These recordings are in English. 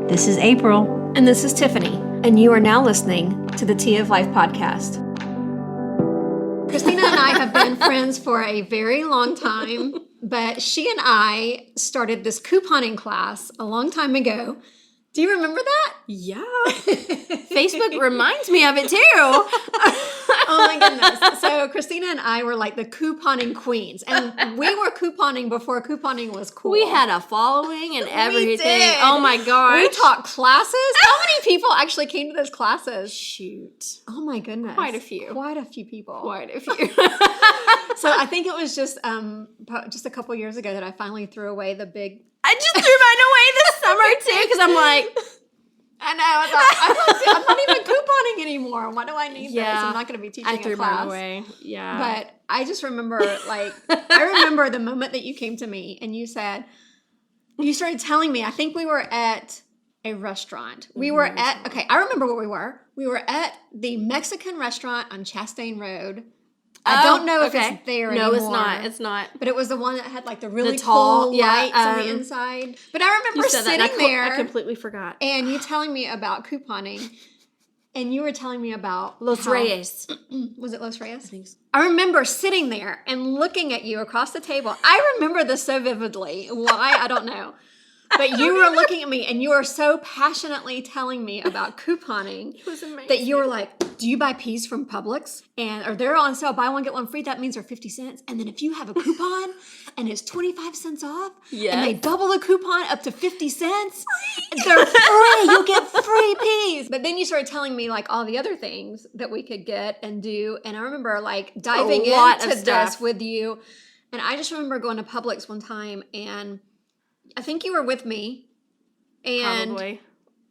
This is April. And this is Tiffany. And you are now listening to the Tea of Life podcast. Kristina and I have been friends for a very long time, but she and I started this couponing class a long time ago. Do you remember that? Yeah. Facebook reminds me of it too. Oh my goodness. So Kristina and I were like the couponing queens. And we were couponing before couponing was cool. We had a following and everything. We did. Oh my gosh. We taught classes. How many people actually came to those classes? Shoot. Oh my goodness. Quite a few. Quite a few people. Quite a few. So I think it was just a couple years ago that I finally threw away the big... I just threw mine away this summer too because I'm like... I know. I thought, I'm not even couponing anymore. Why do I need this? I'm not going to be teaching I threw a class. mine away. Yeah. But I just remember, I remember the moment that you came to me and you started telling me, I think we were at a restaurant. We were at, I remember where we were. We were at the Mexican restaurant on Chastain Road. I don't know if it's there anymore. No, it's not. It's not. But it was the one that had like the really tall cool lights on the inside. But I remember sitting there. I completely forgot. And you telling me about couponing. And you were telling me about Los Reyes. Was it Los Reyes? I think so. I remember sitting there and looking at you across the table. I remember this so vividly. Why? I don't know. But you were looking at me and you were so passionately telling me about couponing. It was amazing. That you were like, do you buy peas from Publix? Or they're on sale, buy one, get one free. That means they're 50 cents. And then if you have a coupon and it's 25 cents off, and they double the coupon up to 50 cents, they're free. You'll get free peas. But then you started telling me like all the other things that we could get and do. And I remember like diving into this with you. And I just remember going to Publix one time and I think you were with me, and Probably.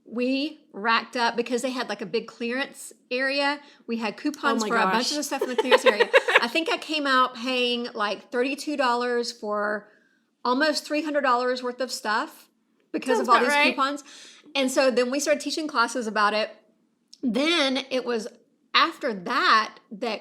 We racked up because they had like a big clearance area. We had coupons for a bunch of the stuff in the clearance area. I think I came out paying like $32 for almost $300 worth of stuff because of all these coupons. And so then we started teaching classes about it. Then it was after that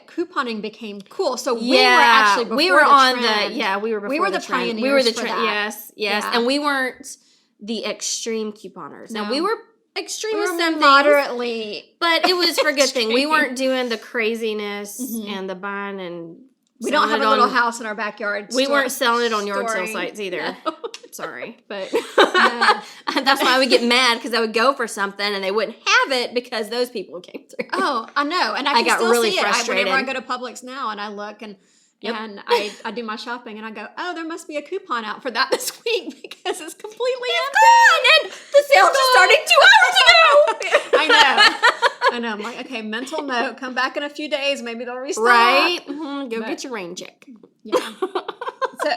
couponing became cool. So we were actually before we were the on trend. we were before we were the trend. pioneers. We were the for trend. that. Yes. Yeah. And we weren't the extreme couponers. No. Now we were extreme with some things, moderately, but it was for a good thing. We weren't doing the craziness and the buying and. We don't have a little house in our backyard. We weren't selling it on yard sale sites either. No. Sorry. But no. That's why I would get mad because I would go for something and they wouldn't have it because those people came through. Oh, I know. And I got still really see frustrated. Whenever I go to Publix now and I look and I do my shopping and I go, oh, there must be a coupon out for that this week because it's completely gone and the sale just started 2 hours ago. I know. I'm like, okay, mental note. Come back in a few days. Maybe they'll restock. Right? Mm-hmm. Go get your rain check. Yeah. So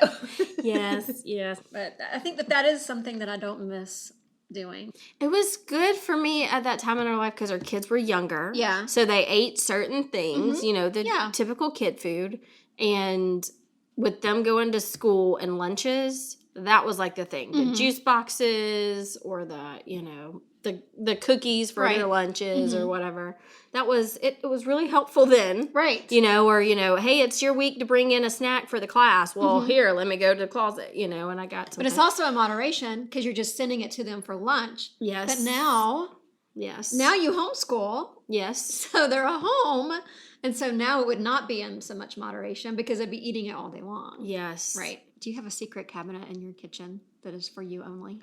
yes. But I think that is something that I don't miss doing. It was good for me at that time in our life because our kids were younger. Yeah. So they ate certain things, the typical kid food. And with them going to school and lunches, that was like the thing. The juice boxes or the cookies for their lunches or whatever. That was, it was really helpful then. Right. Hey, it's your week to bring in a snack for the class. Well, here, let me go to the closet, and I got something. But it's also in moderation because you're just sending it to them for lunch. Yes. But now you homeschool. Yes. So they're at home. And so now it would not be in so much moderation because they'd be eating it all day long. Yes. Right. Do you have a secret cabinet in your kitchen that is for you only?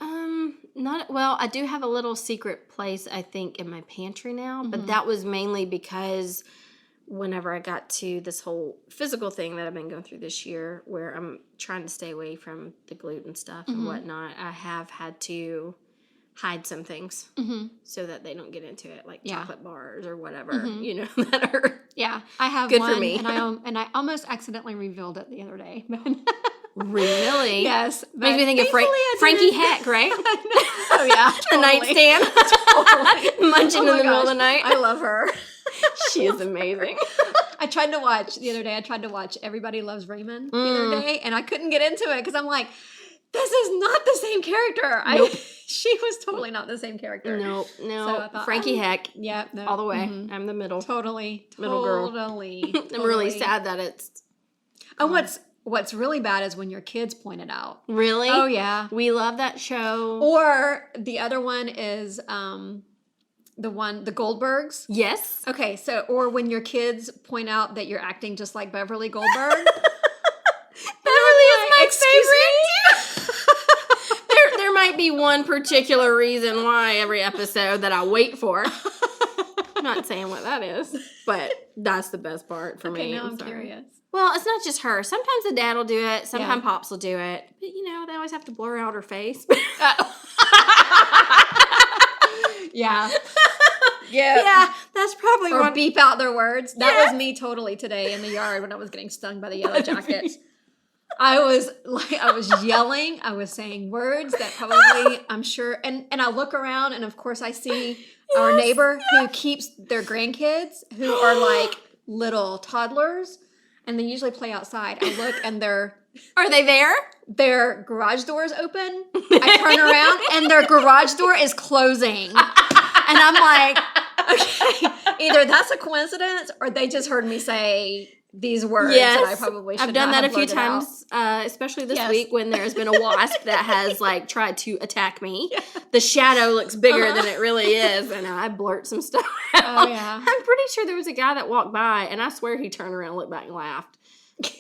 I do have a little secret place, I think, in my pantry now, but that was mainly because whenever I got to this whole physical thing that I've been going through this year, where I'm trying to stay away from the gluten stuff and whatnot, I have had to hide some things so that they don't get into it, like chocolate bars or whatever, that are I have good one, for me. And I almost accidentally revealed it the other day. Really? Yes. Makes me think of Frankie Heck, right? Oh, yeah. The nightstand. Munching in the middle of the night. I love her. She is amazing. I tried to watch Everybody Loves Raymond the other day, and I couldn't get into it because I'm like, this is not the same character. Nope. She was totally not the same character. No. So I thought, Frankie Heck. Yeah, no. All the way. I'm the middle. Totally. Middle girl. Totally. I'm really sad that it's... Oh, what's really bad is when your kids point it out. Really? Oh, yeah. We love that show. Or the other one is the Goldbergs. Yes. Okay, so, or when your kids point out that you're acting just like Beverly Goldberg. Beverly is my Excuse favorite. There might be one particular reason why every episode that I wait for. I'm not saying what that is, but that's the best part for me. Okay, now I'm curious. Well, it's not just her. Sometimes the dad will do it. Sometimes Pops will do it. But, they always have to blur out her face. Yeah. Yeah, that's probably or one. beep out their words. That was me totally today in the yard when I was getting stung by the yellow jackets. I was yelling. I was saying words that probably, I'm sure, and I look around and of course I see our neighbor who keeps their grandkids who are like little toddlers and they usually play outside. I look and Are they there? Their garage door is open. I turn around and their garage door is closing. And I'm like, okay, either that's a coincidence or they just heard me say these words that I probably should I've done not that have a few blurted times, especially this week when there's been a wasp that has like tried to attack me. Yeah. The shadow looks bigger than it really is, and I blurt some stuff out. Oh, yeah. I'm pretty sure there was a guy that walked by, and I swear he turned around, looked back, and laughed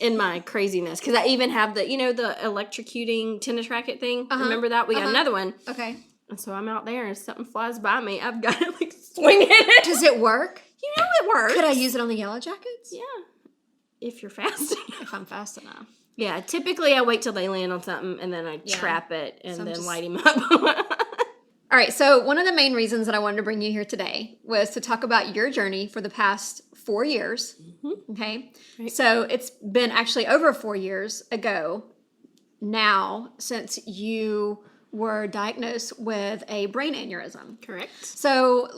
in my craziness. Because I even have the electrocuting tennis racket thing. Remember that? We got another one. Okay. And so I'm out there, and something flies by me. I've got to like swing it. Does it work? It works. Could I use it on the yellow jackets? Yeah. If you're fast enough. If I'm fast enough. Yeah, typically I wait till they land on something and then I trap it and then light him up. All right, so one of the main reasons that I wanted to bring you here today was to talk about your journey for the past 4 years. Mm-hmm. Okay, right. So it's been actually over 4 years ago now since you were diagnosed with a brain aneurysm. Correct. So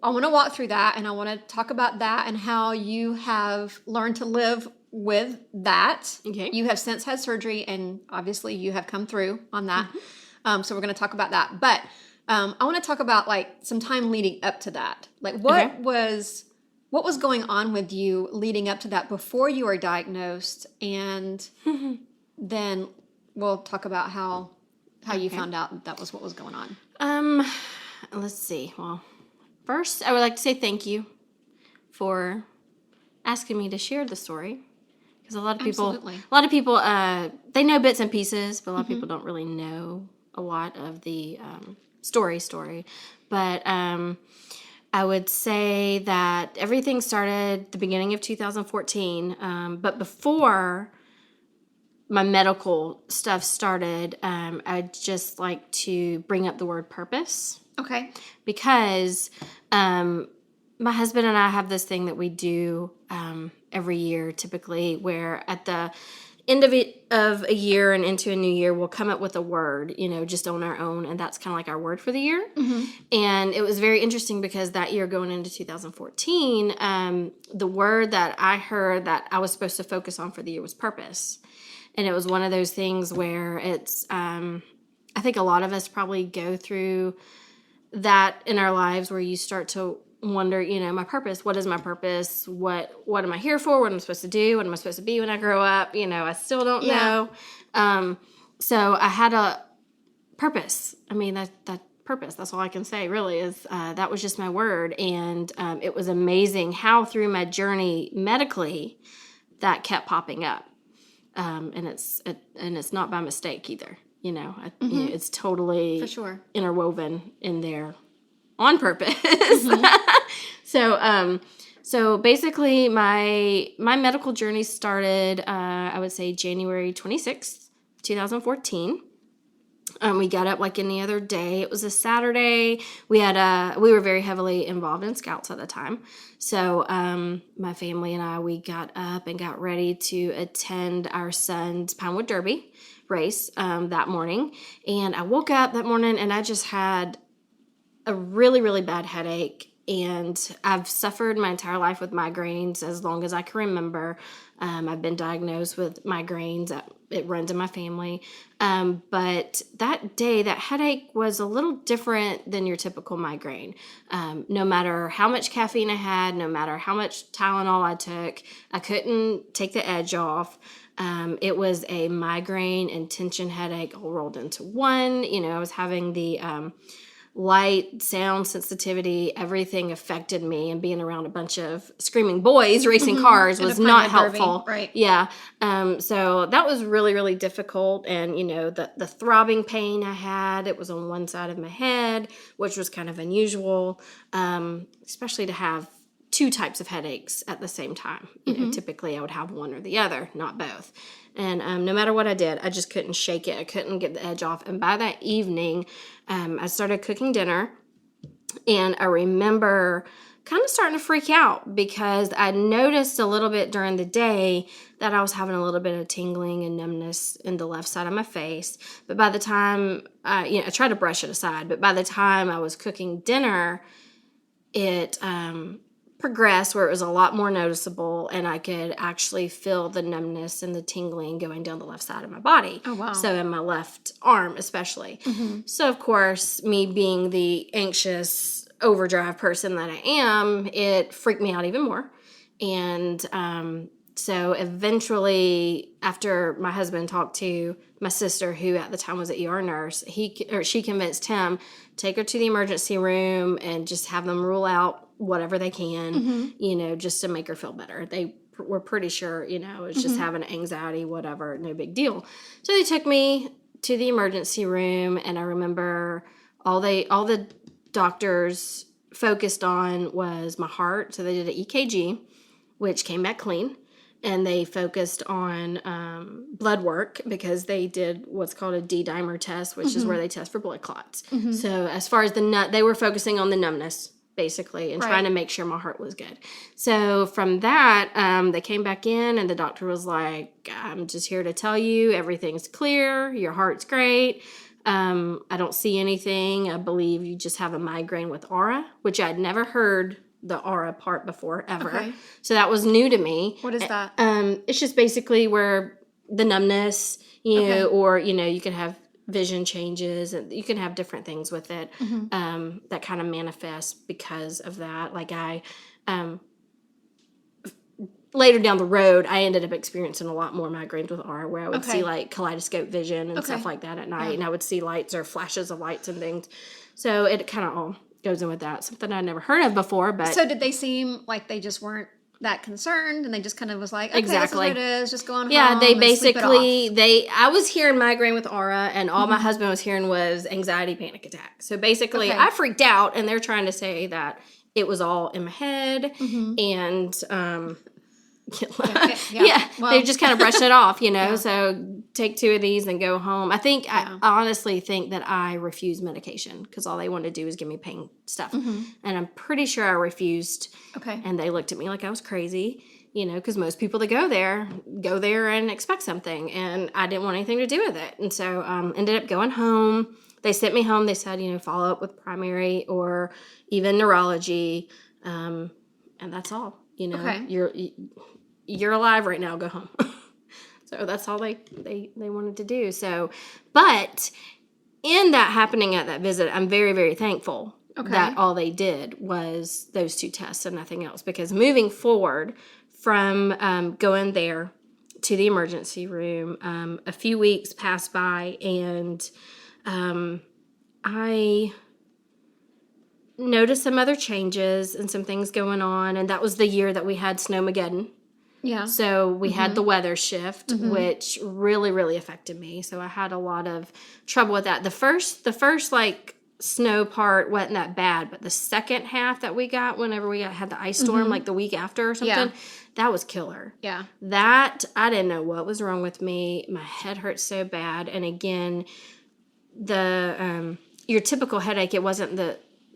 I want to walk through that and I want to talk about that and how you have learned to live with that. Okay. You have since had surgery and obviously you have come through on that. Mm-hmm. So we're going to talk about that. But I want to talk about like some time leading up to that. Like what was going on with you leading up to that before you were diagnosed? And then we'll talk about how you found out that was what was going on. Let's see. Well, first I would like to say thank you for asking me to share the story. Because a lot of people, they know bits and pieces, but a lot of people don't really know a lot of the story. But I would say that everything started the beginning of 2014. But before my medical stuff started, I'd just like to bring up the word purpose. Okay. Because my husband and I have this thing that we do every year typically where at the end of a year and into a new year, we'll come up with a word, just on our own. And that's kind of like our word for the year. Mm-hmm. And it was very interesting because that year going into 2014, the word that I heard that I was supposed to focus on for the year was purpose. And it was one of those things where it's, I think a lot of us probably go through that in our lives where you start to wonder, my purpose. What is my purpose? What am I here for? What am I supposed to do? What am I supposed to be when I grow up? I still don't know. So I had a purpose. I mean, that purpose, that's all I can say really is that was just my word. And it was amazing how through my journey medically that kept popping up. And it's not by mistake either. It's totally for sure interwoven in there on purpose. So basically my medical journey started, I would say January 26th, 2014. We got up like any other day. It was a Saturday. We were very heavily involved in Scouts at the time. So my family and I, we got up and got ready to attend our son's Pinewood Derby race that morning. And I woke up that morning and I just had a really, really bad headache. And I've suffered my entire life with migraines as long as I can remember. I've been diagnosed with migraines. It runs in my family. But that day, that headache was a little different than your typical migraine. No matter how much caffeine I had, no matter how much Tylenol I took, I couldn't take the edge off. It was a migraine and tension headache all rolled into one. I was having the light, sound sensitivity, everything affected me, and being around a bunch of screaming boys racing cars was not helpful. Right. Yeah. So that was really, really difficult. And, the throbbing pain I had, it was on one side of my head, which was kind of unusual, especially to have two types of headaches at the same time. Typically I would have one or the other, not both. And no matter what I did, I just couldn't shake it. I couldn't get the edge off. And by that evening, I started cooking dinner. And I remember kind of starting to freak out because I noticed a little bit during the day that I was having a little bit of tingling and numbness in the left side of my face. But by the time, I tried to brush it aside. But by the time I was cooking dinner, it progressed where it was a lot more noticeable, and I could actually feel the numbness and the tingling going down the left side of my body. Oh, wow. So in my left arm especially. So of course, me being the anxious overdrive person that I am, it freaked me out even more. And so eventually, after my husband talked to my sister, who at the time was an ER nurse, she convinced him, take her to the emergency room and just have them rule out whatever they can, just to make her feel better. They were pretty sure, it's just having anxiety, whatever, no big deal. So they took me to the emergency room, and I remember all the doctors focused on was my heart. So they did an EKG, which came back clean. And they focused on blood work because they did what's called a D-dimer test, which is where they test for blood clots. So as far as they were focusing on the numbness, basically, and trying to make sure my heart was good. So from that, they came back in, and the doctor was like, I'm just here to tell you everything's clear. Your heart's great. I don't see anything. I believe you just have a migraine with aura, which I'd never heard the aura part before ever. Okay. So that was new to me. What is that? It's just basically where the numbness, know, or, you can have vision changes, and you can have different things with it that kind of manifest because of that. Like later down the road, I ended up experiencing a lot more migraines with aura, where I would see like kaleidoscope vision and stuff like that at night, and I would see lights or flashes of lights and things. So it kind of all goes in with that. Something I'd never heard of before. But so did they seem like they just weren't that concerned, and they just kind of was like, okay, this is what it is, just go on home. Yeah, they basically I was hearing migraine with aura, and all my husband was hearing was anxiety panic attack. So basically I freaked out, and they're trying to say that it was all in my head, and well, they just kind of brushed it off, so take 2 of these and go home. I honestly think that I refused medication because all they wanted to do was give me pain stuff. And I'm pretty sure I refused. And they looked at me like I was crazy, because most people that go there and expect something, and I didn't want anything to do with it. And so ended up going home. They sent me home. They said, follow up with primary or even neurology. And that's all, you're alive right now, go home. So that's all they wanted to do. So, but in that happening at that visit, I'm very, very thankful that all they did was those 2 tests and nothing else. Because moving forward from going there to the emergency room, a few weeks passed by, and I noticed some other changes and some things going on. And that was the year that we had Snowmageddon. Yeah. So we had the weather shift, which really, really affected me. So I had a lot of trouble with that. The first like snow part wasn't that bad, but the second half that we got, whenever we had the ice storm, like the week after or something, that was killer. Yeah. That, I didn't know what was wrong with me. My head hurt so bad. And again, your typical headache, it wasn't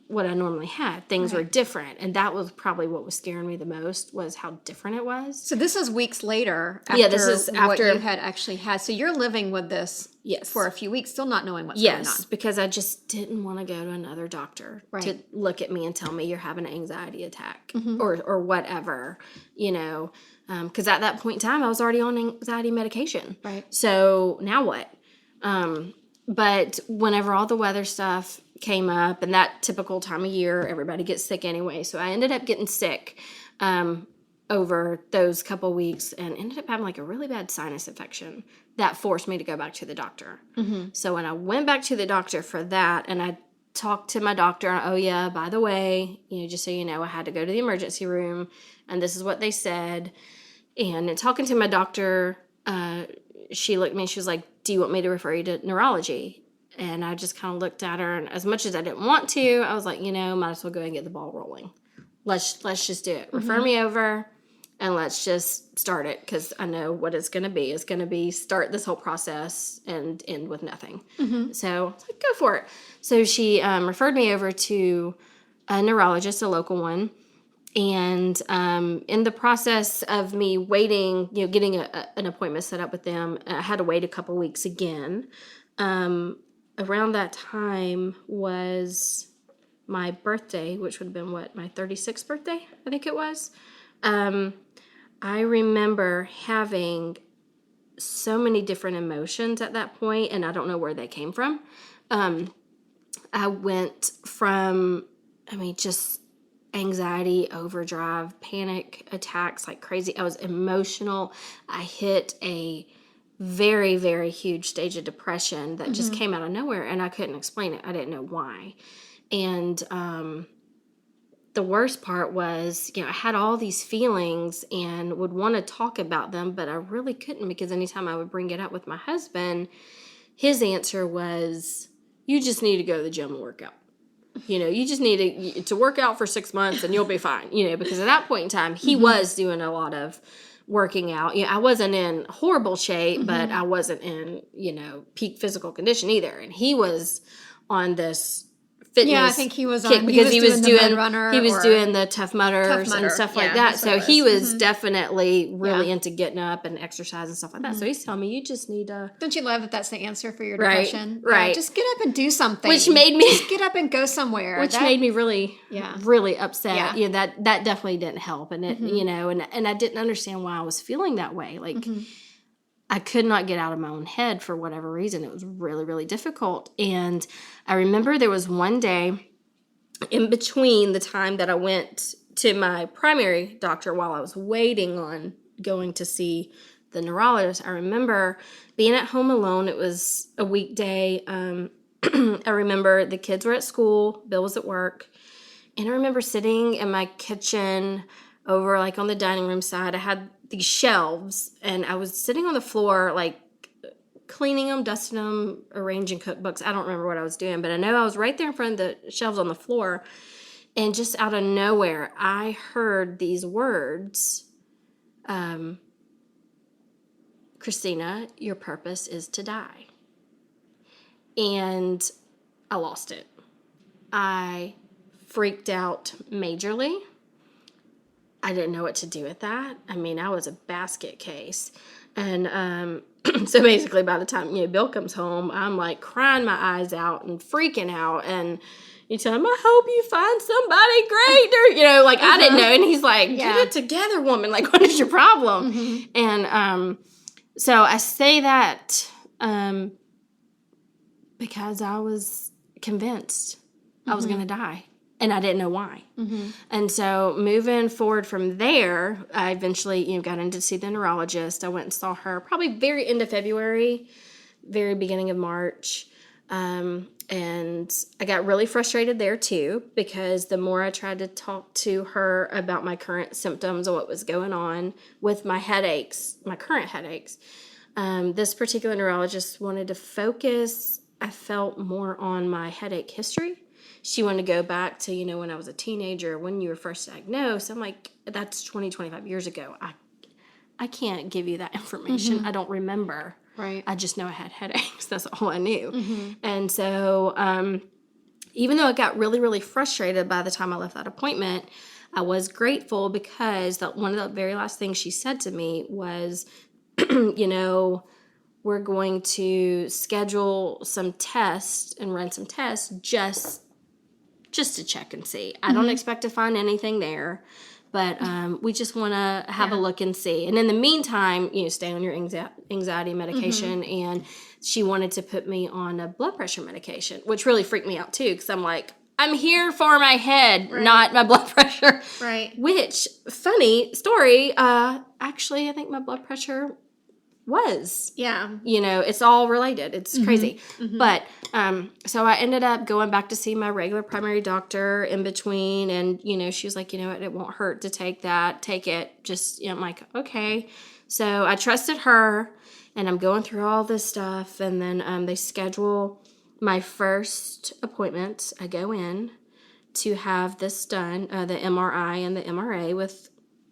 what I normally had. Things were different, and that was probably what was scaring me the most, was how different it was. So this is weeks later after this is after what you had actually had. So you're living with this for a few weeks, still not knowing what's going on. Yes, because I just didn't want to go to another doctor to look at me and tell me you're having an anxiety attack or whatever, because at that point in time, I was already on anxiety medication. Right. So now what? But whenever all the weather stuff came up, and that typical time of year, everybody gets sick anyway. So I ended up getting sick over those couple weeks and ended up having like a really bad sinus infection that forced me to go back to the doctor. So when I went back to the doctor for that, and I talked to my doctor, and, oh yeah, by the way, just so you know, I had to go to the emergency room, and this is what they said. And in talking to my doctor, she looked at me and she was like, do you want me to refer you to neurology? And I just kind of looked at her, and as much as I didn't want to, I was like, might as well go and get the ball rolling. Let's just do it. Refer me over, and let's just start it, because I know what it's going to be. It's going to be start this whole process and end with nothing. So I was like, go for it. So she referred me over to a neurologist, a local one. And in the process of me waiting, getting an appointment set up with them, I had to wait a couple weeks again. Around that time was my birthday, which would have been my 36th birthday, I think it was. I remember having so many different emotions at that point, and I don't know where they came from. I went from, just anxiety, overdrive, panic attacks like crazy. I was emotional. I hit a very, very huge stage of depression that just came out of nowhere, and I couldn't explain it. I didn't know why. And the worst part was, I had all these feelings and would want to talk about them, but I really couldn't, because anytime I would bring it up with my husband, his answer was, you just need to go to the gym and work out. You just need to work out for 6 months and you'll be fine, because at that point in time, he was doing a lot of working out. I wasn't in horrible shape, but I wasn't in, peak physical condition either. And he was on this fitness. Yeah, I think he was kick on, because he was doing runner. He was doing the Tough Mudders and stuff like that. So he was definitely really into getting up and exercise and stuff like that. So he's telling me, you just need to. Don't you love that that's the answer for your depression? Right. Yeah, just get up and do something. Which made me just get up and go somewhere. Which made me really, really upset. Yeah. That definitely didn't help, and it, and I didn't understand why I was feeling that way. Like. I could not get out of my own head for whatever reason. It was really, really difficult. And I remember there was one day in between the time that I went to my primary doctor while I was waiting on going to see the neurologist. I remember being at home alone. It was a weekday. I remember the kids were at school. Bill was at work. And I remember sitting in my kitchen over like on the dining room side. I had these shelves, and I was sitting on the floor, like cleaning them, dusting them, arranging cookbooks. I don't remember what I was doing, but I know I was right there in front of the shelves on the floor, and just out of nowhere, I heard these words, Kristina, your purpose is to die. And I lost it. I freaked out majorly. I didn't know what to do with that. I was a basket case. And so basically by the time, Bill comes home, I'm like crying my eyes out and freaking out. And you tell him, I hope you find somebody great. Or, I didn't know. And he's like, get it together, woman. Like, what is your problem? And so I say that because I was convinced I was going to die. And I didn't know why. And so moving forward from there, I eventually, got in to see the neurologist. I went and saw her probably very end of February, very beginning of March. And I got really frustrated there too, because the more I tried to talk to her about my current symptoms and what was going on with my headaches, my current headaches, this particular neurologist wanted to focus, I felt, more on my headache history. She wanted to go back to, when I was a teenager, when you were first diagnosed. I'm like, that's 20, 25 years ago. I can't give you that information. I don't remember. Right. I just know I had headaches. That's all I knew. And so even though I got really, really frustrated by the time I left that appointment, I was grateful because one of the very last things she said to me was, we're going to schedule some tests and run some tests just to check and see. I don't expect to find anything there, but we just want to have a look and see. And in the meantime, stay on your anxiety medication. And she wanted to put me on a blood pressure medication, which really freaked me out too, because I'm like, I'm here for my head, not my blood pressure. Right. Which, funny story, actually, I think my blood pressure was. Yeah. You know, it's all related. It's crazy. But, so I ended up going back to see my regular primary doctor in between. And, you know, she was like, you know what, it won't hurt to take that. Take it. Just, you know, I'm like, okay. So I trusted her, and I'm going through all this stuff. And then they schedule my first appointment. I go in to have this done, the MRI and the MRA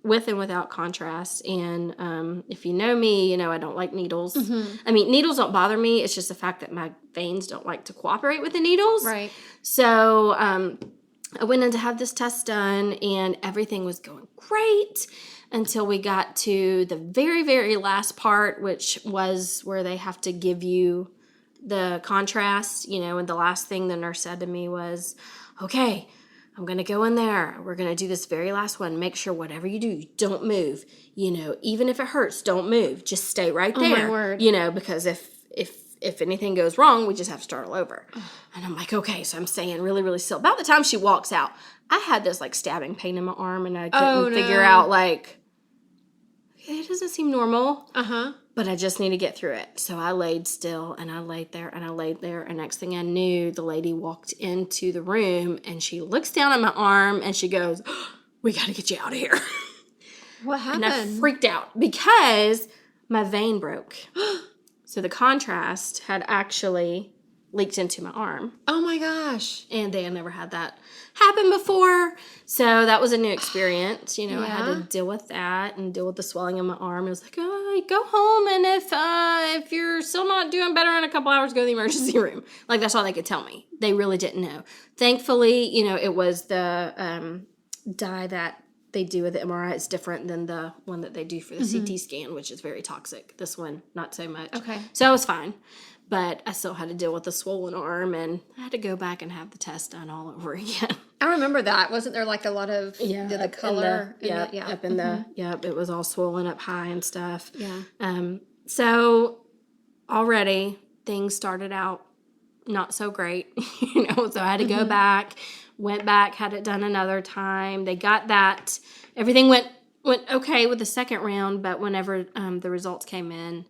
with and without contrast. And if you know me, you know I don't like needles. I mean, needles don't bother me. It's just the fact that my veins don't like to cooperate with the needles. Right. So I went in to have this test done, and everything was going great until we got to the very, very last part, which was where they have to give you the contrast, you know, and the last thing the nurse said to me was, okay, I'm going to go in there. We're going to do this very last one. Make sure whatever you do, you don't move. You know, even if it hurts, don't move. Just stay right there. Oh, my word. You know, because if anything goes wrong, we just have to start all over. And I'm like, okay. So I'm staying really, really still. About the time she walks out, I had this like stabbing pain in my arm, and I couldn't figure out like, it doesn't seem normal. But I just need to get through it. So I laid still, and I laid there, and I laid there. And next thing I knew, the lady walked into the room, and she looks down at my arm, and she goes, we got to get you out of here. What happened? And I freaked out because my vein broke. So the contrast had actually leaked into my arm. Oh my gosh. And they had never had that happen before. So that was a new experience. You know, I had to deal with that and deal with the swelling in my arm. It was like, oh, go home, and if you're still not doing better in a couple hours, go to the emergency room. Like, that's all they could tell me. They really didn't know. Thankfully, you know, it was the dye that they do with the MRI. It's different than the one that they do for the CT scan, which is very toxic. This one, not so much. Okay. So I was fine. But I still had to deal with the swollen arm, and I had to go back and have the test done all over again. I remember that. Wasn't there like a lot of the color? Up in the it was all swollen up high and stuff. Yeah. So already things started out not so great, you know. So I had to go back, went back, had it done another time. They got that. Everything went okay with the second round, but whenever the results came in,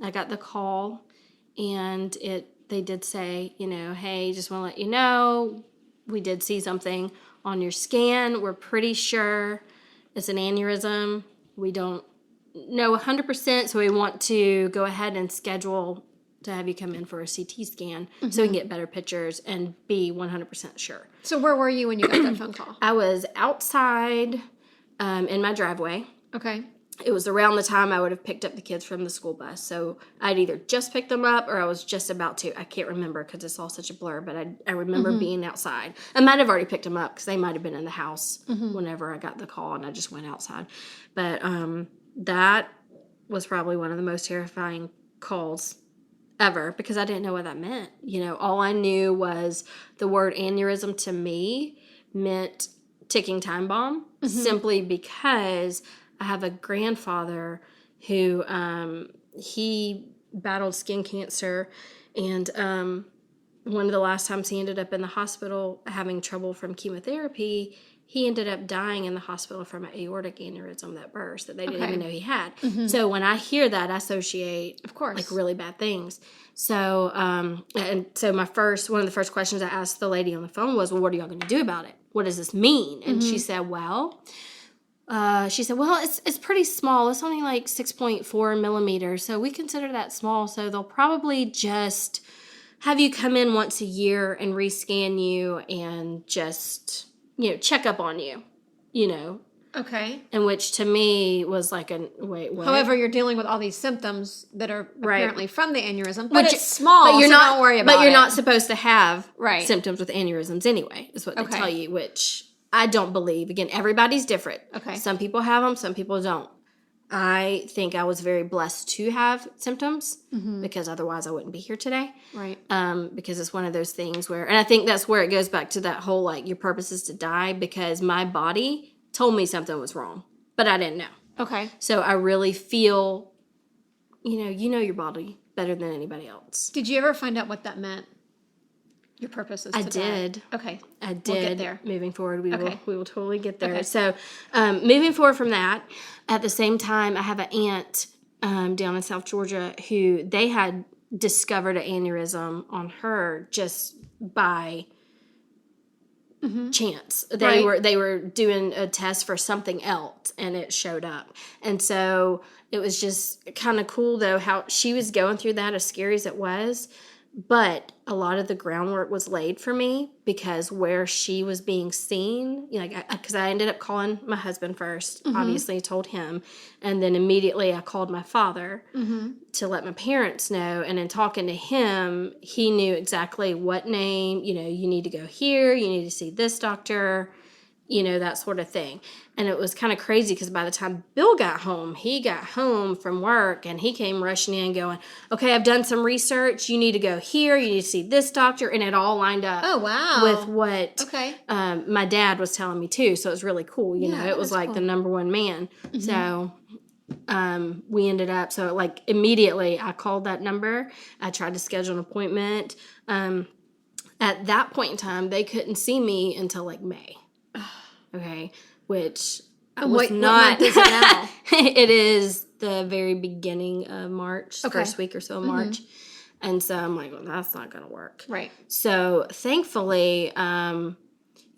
I got the call, and they did say, you know, hey, just want to let you know, we did see something on your scan. We're pretty sure it's an aneurysm. We don't know 100%, so we want to go ahead and schedule to have you come in for a CT scan so we can get better pictures and be 100% sure. So where were you when you got that phone call? I was outside in my driveway. Okay. It was around the time I would have picked up the kids from the school bus. So I'd either just picked them up or I was just about to. I can't remember because it's all such a blur, but I remember being outside. I might have already picked them up because they might have been in the house whenever I got the call, and I just went outside. But that was probably one of the most terrifying calls ever because I didn't know what that meant. You know, all I knew was the word aneurysm to me meant ticking time bomb simply because I have a grandfather who he battled skin cancer, and one of the last times he ended up in the hospital having trouble from chemotherapy, he ended up dying in the hospital from an aortic aneurysm that burst that they didn't even know he had. So when I hear that, I associate, of course, like really bad things. So and so one of the first questions I asked the lady on the phone was, well, what are y'all going to do about it? What does this mean? And she said, well, it's pretty small. It's only like 6.4 millimeters. So we consider that small. So they'll probably just have you come in once a year and rescan you and just, you know, check up on you, you know. Okay. And which to me was like wait, what? However, you're dealing with all these symptoms that are apparently from the aneurysm, but Which, it's small, but you're so not, don't worry about it. But you're not supposed to have Right. symptoms with aneurysms anyway, is what they tell you, which I don't believe. Again, everybody's different. Okay. Some people have them, some people don't. I think I was very blessed to have symptoms because otherwise I wouldn't be here today. Right. Because it's one of those things where, and I think that's where it goes back to that whole, like, your purpose is to die, because my body told me something was wrong, but I didn't know. Okay. So I really feel, you know your body better than anybody else. Did you ever find out what that meant? Your purpose is I to did. die. Okay. I did. We'll get there. Moving forward, we will totally get there. Okay. So, moving forward from that, at the same time, I have an aunt down in South Georgia who they had discovered an aneurysm on her just by chance. They were doing a test for something else and it showed up. And so it was just kind of cool though how she was going through that, as scary as it was. But a lot of the groundwork was laid for me because where she was being seen, because I ended up calling my husband first, obviously told him, and then immediately I called my father to let my parents know. And in talking to him, he knew exactly what name, you need to go here, you need to see this doctor, that sort of thing. And it was kind of crazy because by the time Bill got home, he got home from work and he came rushing in going, okay, I've done some research. You need to go here. You need to see this doctor. And it all lined up with what my dad was telling me too. So it was really cool. It was like the number one man. So we ended up, immediately I called that number. I tried to schedule an appointment. At that point in time, they couldn't see me until May. Okay, which was not. What month is it now? It is the very beginning of March, first week or so of March. And so I'm like, well, that's not going to work. Right. So thankfully, I'd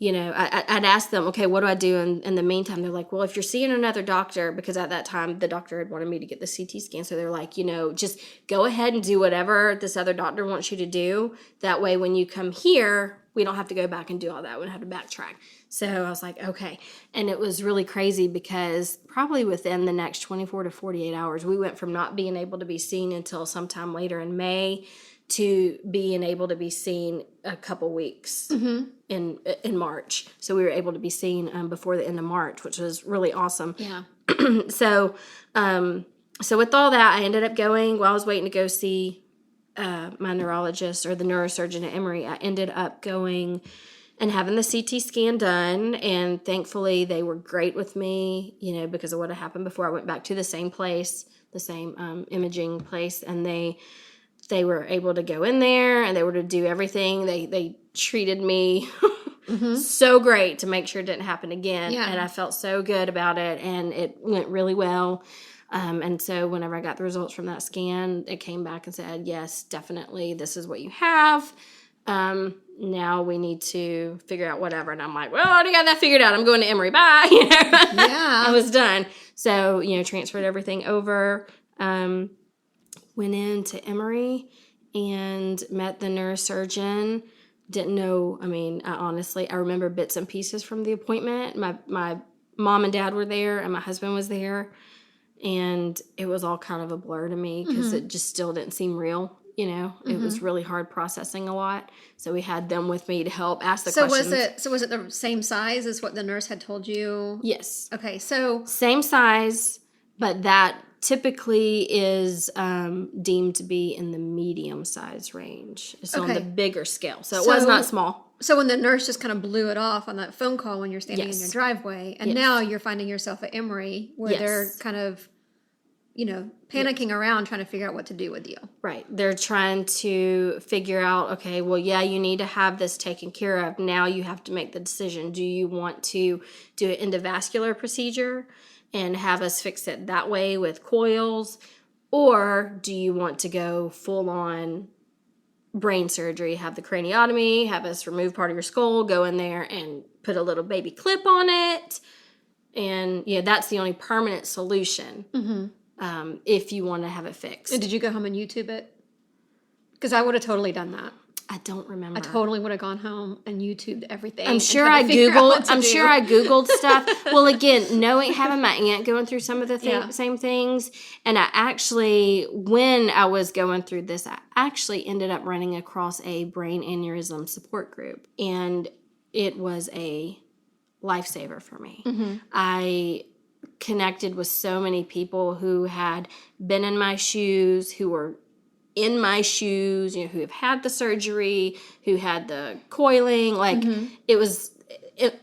asked them, okay, what do I do in the meantime? They're like, well, if you're seeing another doctor, because at that time the doctor had wanted me to get the CT scan. So they're like, just go ahead and do whatever this other doctor wants you to do. That way, when you come here, we don't have to go back and do all that. We don't have to backtrack. So I was like, okay. And it was really crazy because probably within the next 24 to 48 hours, we went from not being able to be seen until sometime later in May to being able to be seen a couple weeks in March. So we were able to be seen before the end of March, which was really awesome. Yeah. So with all that, I ended up going, while I was waiting to go see my neurologist or the neurosurgeon at Emory, I ended up going and having the CT scan done. And thankfully they were great with me, because of what had happened before. I went back to the same place, the same imaging place, and they were able to go in there and they were to do everything. They treated me so great to make sure it didn't happen again. Yeah. And I felt so good about it and it went really well. And so whenever I got the results from that scan, it came back and said, yes, definitely, this is what you have. Now we need to figure out whatever. And I'm like, well, I already got that figured out. I'm going to Emory. Bye. Yeah. I was done. So, transferred everything over, went into Emory and met the neurosurgeon. Didn't know, I remember bits and pieces from the appointment. My mom and dad were there and my husband was there. And it was all kind of a blur to me because it just still didn't seem real. It was really hard processing a lot. So we had them with me to help ask the questions. So was it the same size as what the nurse had told you? Yes. Okay, so same size, but that typically is deemed to be in the medium size range. It's on the bigger scale. So it was not small. So when the nurse just kind of blew it off on that phone call when you're standing in your driveway, and now you're finding yourself at Emory where they're kind of, panicking around trying to figure out what to do with you. Right. They're trying to figure out, okay, well, yeah, you need to have this taken care of. Now you have to make the decision. Do you want to do an endovascular procedure and have us fix it that way with coils? Or do you want to go full on brain surgery, have the craniotomy, have us remove part of your skull, go in there and put a little baby clip on it? And that's the only permanent solution. If you want to have it fixed. And did you go home and YouTube it? Because I would have totally done that. I don't remember. I totally would have gone home and YouTubed everything. I'm sure I Googled stuff. Well, again, having my aunt going through some of the same things, and I actually, when I was going through this, I actually ended up running across a brain aneurysm support group, and it was a lifesaver for me. I connected with so many people who had been in my shoes, who were in my shoes, who have had the surgery, who had the coiling. It was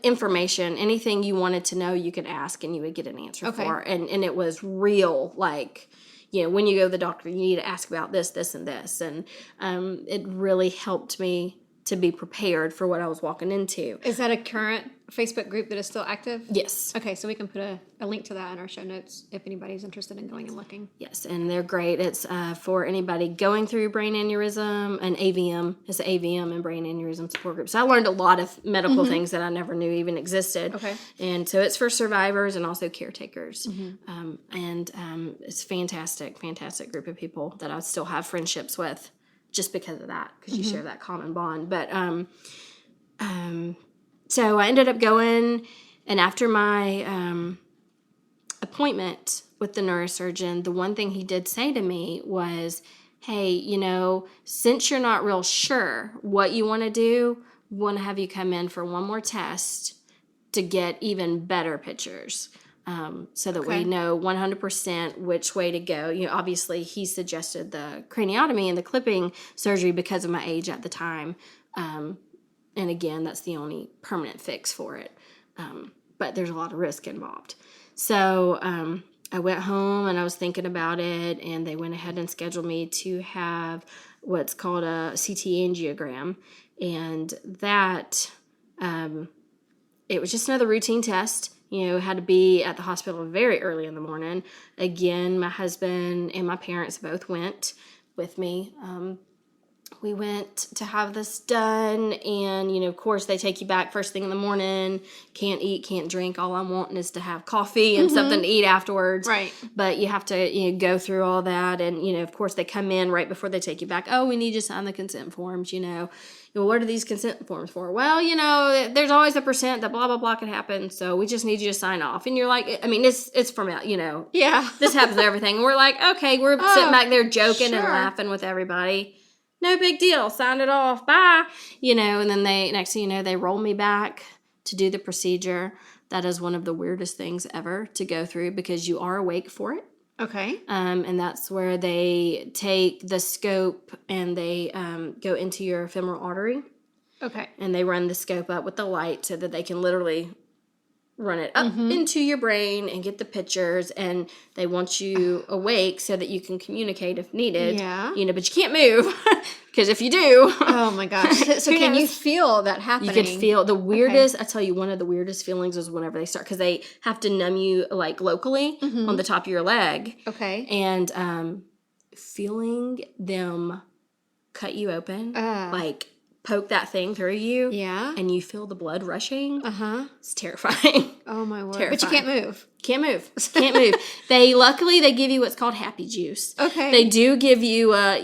information. Anything you wanted to know, you could ask and you would get an answer for. And it was real, when you go to the doctor, you need to ask about this, this, and this. And it really helped me to be prepared for what I was walking into. Is that a current Facebook group that is still active? Yes. Okay, so we can put a link to that in our show notes if anybody's interested in going and looking. Yes, and they're great. It's for anybody going through brain aneurysm and AVM. It's an AVM and brain aneurysm support group. So I learned a lot of medical things that I never knew even existed. Okay. And so it's for survivors and also caretakers. It's fantastic group of people that I still have friendships with just because of that, because you share that common bond. But so I ended up going, and after my appointment with the neurosurgeon, the one thing he did say to me was, hey, since you're not real sure what you want to do, we want to have you come in for one more test to get even better pictures. So that we know 100% which way to go. Obviously, he suggested the craniotomy and the clipping surgery because of my age at the time. And again, that's the only permanent fix for it. But there's a lot of risk involved. So I went home and I was thinking about it, and they went ahead and scheduled me to have what's called a CT angiogram. And that, it was just another routine test. Had to be at the hospital very early in the morning. Again, my husband and my parents both went with me. We went to have this done, and, of course, they take you back first thing in the morning. Can't eat, can't drink. All I'm wanting is to have coffee and something to eat afterwards. Right. But you have to go through all that, and, of course, they come in right before they take you back. Oh, we need you to sign the consent forms, what are these consent forms for? Well, there's always a percent that blah, blah, blah could happen, so we just need you to sign off. And you're like, it's from, Yeah. This happens to everything. And we're like, okay, we're sitting back there joking and laughing with everybody. No big deal. Sign it off. Bye. And then next thing you know, they roll me back to do the procedure. That is one of the weirdest things ever to go through because you are awake for it. Okay. And that's where they take the scope and they go into your femoral artery. Okay. And they run the scope up with the light so that they can literally run it up into your brain and get the pictures, and they want you awake so that you can communicate if needed. Yeah. But you can't move because if you do, oh my gosh. So can you feel that happening? You can feel the weirdest. I tell you, one of the weirdest feelings is whenever they start, because they have to numb you like locally on the top of your leg. Okay. And feeling them cut you open, like poke that thing through you. Yeah. And you feel the blood rushing. Uh-huh. It's terrifying. Oh my word. Terrifying. But you can't move. Can't move. Luckily they give you what's called happy juice. Okay. They do give you a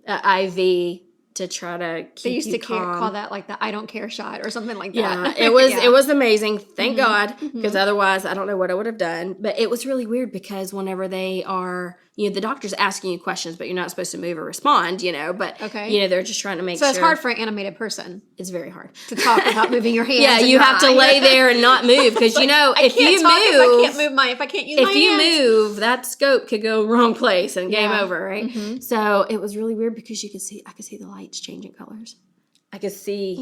IV to try to keep they used you to calm. call that like the I don't care shot or something like Yeah, that. it was amazing. Thank God, because otherwise I don't know what I would have done. But it was really weird because whenever they are, the doctor's asking you questions, but you're not supposed to move or respond, but they're just trying to make sure. So it's hard for an animated person. It's very hard to talk without moving your hands. Yeah, you have to lay there and not move because like, if you move, I can't use my hands. If you move, that scope could go wrong place and game over, right? Mm-hmm. So it was really weird because I could see the lights changing colors. I could see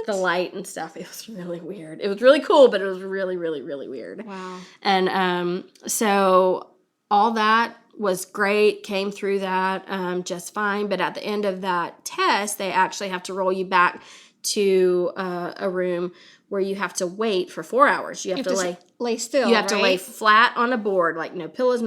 the light and stuff. It was really weird. It was really cool, but it was really, really, really weird. Wow. And so all that was great, came through that just fine. But at the end of that test, they actually have to roll you back to a room where you have to wait for 4 hours. You have to lay still. You have to lay flat on a board, like no pillows,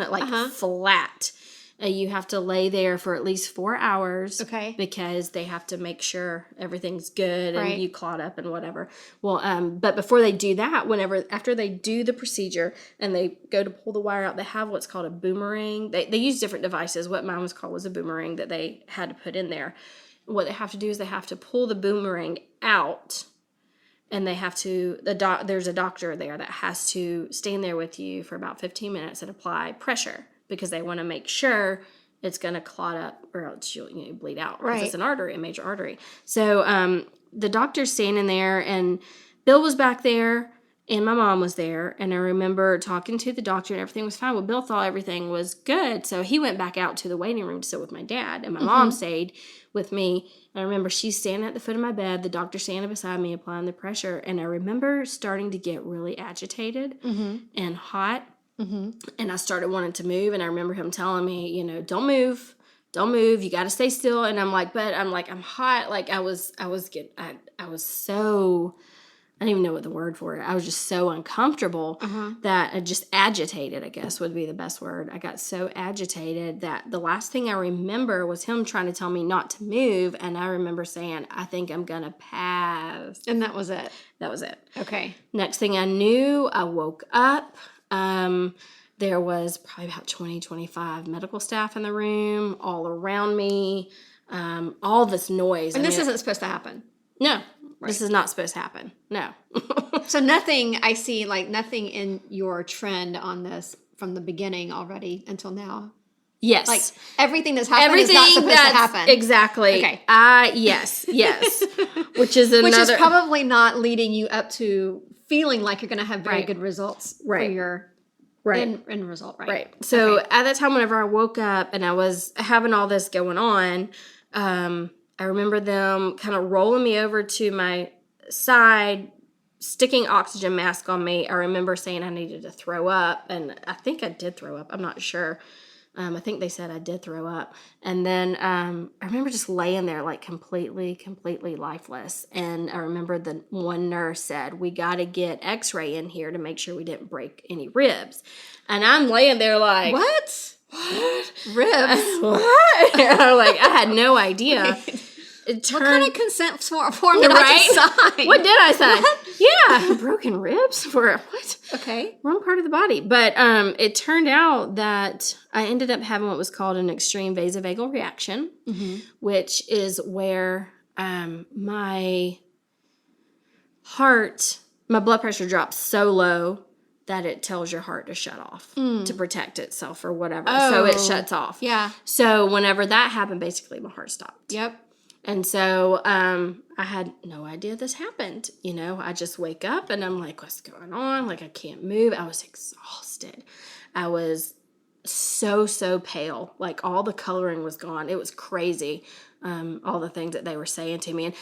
flat. You have to lay there for at least 4 hours. Okay. Because they have to make sure everything's good and you clot up and whatever. Well, but before they do that, after they do the procedure and they go to pull the wire out, they have what's called a boomerang. They use different devices. What mine was called was a boomerang that they had to put in there. What they have to do is they have to pull the boomerang out, and they have to, there's a doctor there that has to stand there with you for about 15 minutes and apply pressure, because they want to make sure it's going to clot up or else you'll bleed out. Because it's an artery, a major artery. So the doctor's standing there, and Bill was back there, and my mom was there. And I remember talking to the doctor, and everything was fine. Well, Bill thought everything was good. So he went back out to the waiting room to sit with my dad. And my mom stayed with me. And I remember she's standing at the foot of my bed, the doctor standing beside me applying the pressure. And I remember starting to get really agitated and hot. Mm-hmm. And I started wanting to move, and I remember him telling me, don't move, don't move. You got to stay still. And I'm hot. Like I was so, I don't even know what the word for it. I was just so uncomfortable that I just agitated, I guess would be the best word. I got so agitated that the last thing I remember was him trying to tell me not to move. And I remember saying, I think I'm going to pass. And that was it. That was it. Okay. Next thing I knew, I woke up. There was probably about 20, 25 medical staff in the room, all around me, all this noise. And this isn't supposed to happen. No. Right. This is not supposed to happen. No. So nothing, I see, like nothing in your trend on this from the beginning already until now. Yes. Like everything that's happened is not supposed to happen. Exactly. Okay. Yes. Which is probably not leading you up to feeling like you're going to have very good results for your end result, right? Right. So at that time, whenever I woke up and I was having all this going on, I remember them kind of rolling me over to my side, sticking oxygen mask on me. I remember saying I needed to throw up, and I think I did throw up. I'm not sure. I think they said I did throw up. And then I remember just laying there like completely lifeless. And I remember the one nurse said, we got to get x-ray in here to make sure we didn't break any ribs. And I'm laying there like, What? Ribs? What? I had no idea. What kind of consent form did I sign? What did I sign? What? Yeah, broken ribs for what? Okay, wrong part of the body. But it turned out that I ended up having what was called an extreme vasovagal reaction, which is where my blood pressure drops so low that it tells your heart to shut off to protect itself or whatever. Oh, so it shuts off. Yeah. So whenever that happened, basically my heart stopped. Yep. And so I had no idea this happened. You know, I just wake up and I'm like, what's going on? Like I can't move. I was exhausted. I was so pale. Like all the coloring was gone. It was crazy. All the things that they were saying to me.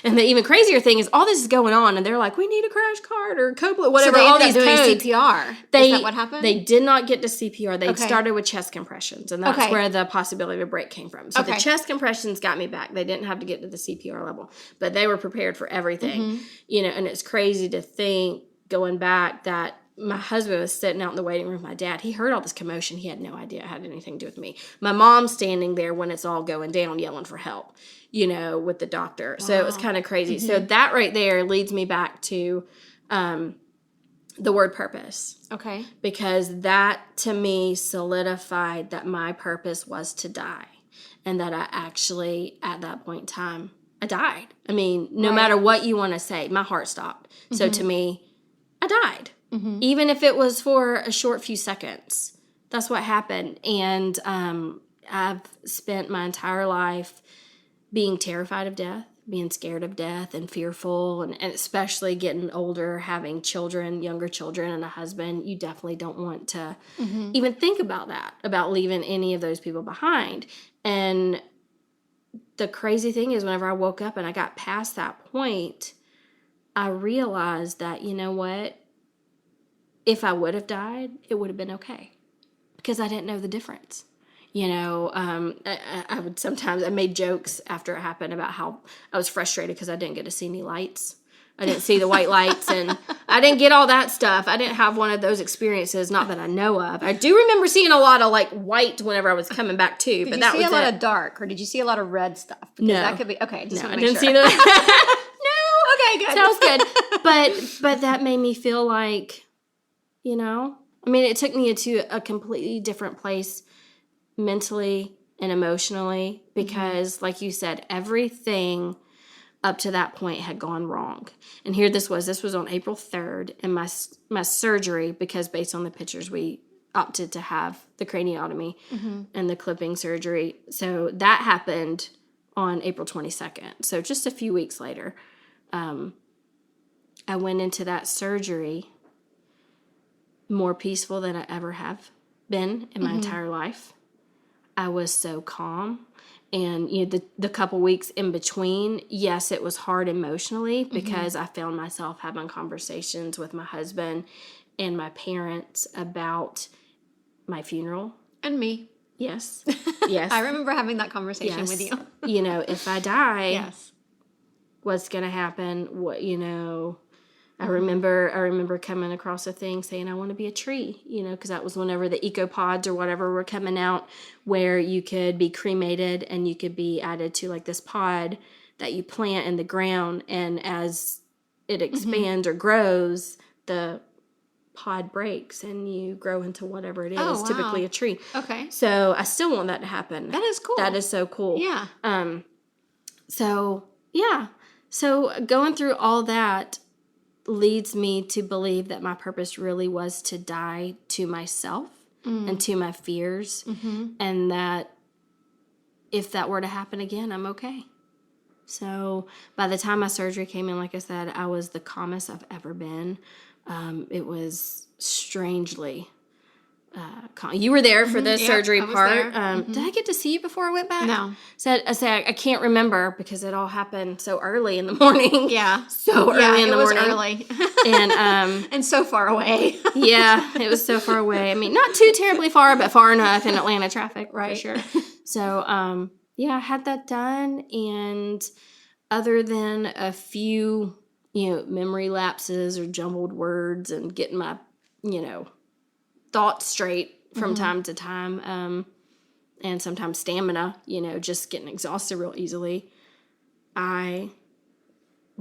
And the even crazier thing is all this is going on and they're like, we need a crash cart or Coppola, whatever. So they all ended these up doing codes. CPR. Is that what happened? They did not get to CPR. They started with chest compressions, and that's where the possibility of a break came from. So the chest compressions got me back. They didn't have to get to the CPR level, but they were prepared for everything. You know, and it's crazy to think going back that my husband was sitting out in the waiting room with my dad. He heard all this commotion. He had no idea it had anything to do with me. My mom's standing there when it's all going down yelling for help, you know, with the doctor. Wow. So it was kind of crazy. So that right there leads me back to the word purpose. Okay. Because that to me solidified that my purpose was to die. And that I actually, at that point in time, I died. I mean, no matter what you want to say, my heart stopped. So to me, I died. Even if it was for a short few seconds. That's what happened. And I've spent my entire life being terrified of death, being scared of death and fearful, and especially getting older, having children, younger children, and a husband. You definitely don't want to even think about that, about leaving any of those people behind. And the crazy thing is whenever I woke up and I got past that point, I realized that, you know what? If I would have died, it would have been okay because I didn't know the difference. You know, I would sometimes, I made jokes after it happened about how I was frustrated because I didn't get to see any lights. I didn't see the white lights and I didn't get all that stuff. I didn't have one of those experiences, not that I know of. I do remember seeing a lot of like white whenever I was coming back too. Did you see a lot of dark or did you see a lot of red stuff? Because no. That could be, okay. Just no, I didn't see that. No. Okay, good. Sounds good. But that made me feel like, you know, I mean, it took me to a completely different place mentally and emotionally because, like you said, everything up to that point had gone wrong. And here this was on April 3rd, and my surgery, because based on the pictures, we opted to have the craniotomy and the clipping surgery. So that happened on April 22nd. So just a few weeks later, I went into that surgery more peaceful than I ever have been in my entire life. I was so calm. And you know, the couple weeks in between, yes, it was hard emotionally because I found myself having conversations with my husband and my parents about my funeral. And me. Yes. Yes. I remember having that conversation with you. You know, if I die, Yes. what's going to happen? What, you know, I remember coming across a thing saying I want to be a tree, you know, because that was whenever the ecopods or whatever were coming out, where you could be cremated and you could be added to like this pod that you plant in the ground, and as it expands or grows, the pod breaks and you grow into whatever it is, Oh, wow. typically a tree. Okay. So I still want that to happen. That is cool. That is so cool. Yeah. So yeah. So going through all that leads me to believe that my purpose really was to die to myself and to my fears, and that if that were to happen again, I'm okay. So by the time my surgery came in, like I said, I was the calmest I've ever been. It was strangely calm. You were there for the surgery part. Did I get to see you before I went back? No. I can't remember because it all happened so early in the morning. Yeah. So early in the morning. Early. And and so far away. yeah, it was so far away. I mean, not too terribly far, but far enough in Atlanta traffic, right? For sure. So yeah, I had that done, and other than a few, you know, memory lapses or jumbled words and getting my, you know, thoughts straight from time to time, and sometimes stamina, you know, just getting exhausted real easily, I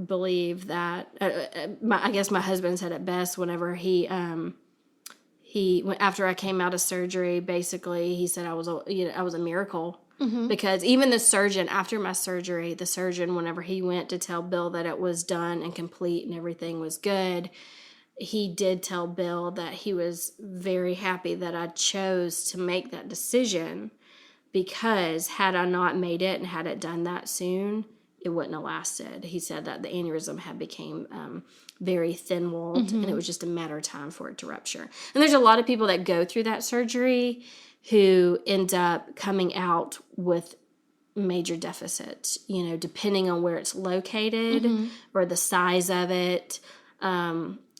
believe that I guess my husband said it best whenever he after I came out of surgery, basically he said I was a miracle. Because even the surgeon, after my surgery, whenever he went to tell Bill that it was done and complete and everything was good, he did tell Bill that he was very happy that I chose to make that decision, because had I not made it and had it done that soon, it wouldn't have lasted. He said that the aneurysm had became very thin-walled, and it was just a matter of time for it to rupture. And there's a lot of people that go through that surgery who end up coming out with major deficits, you know, depending on where it's located or the size of it.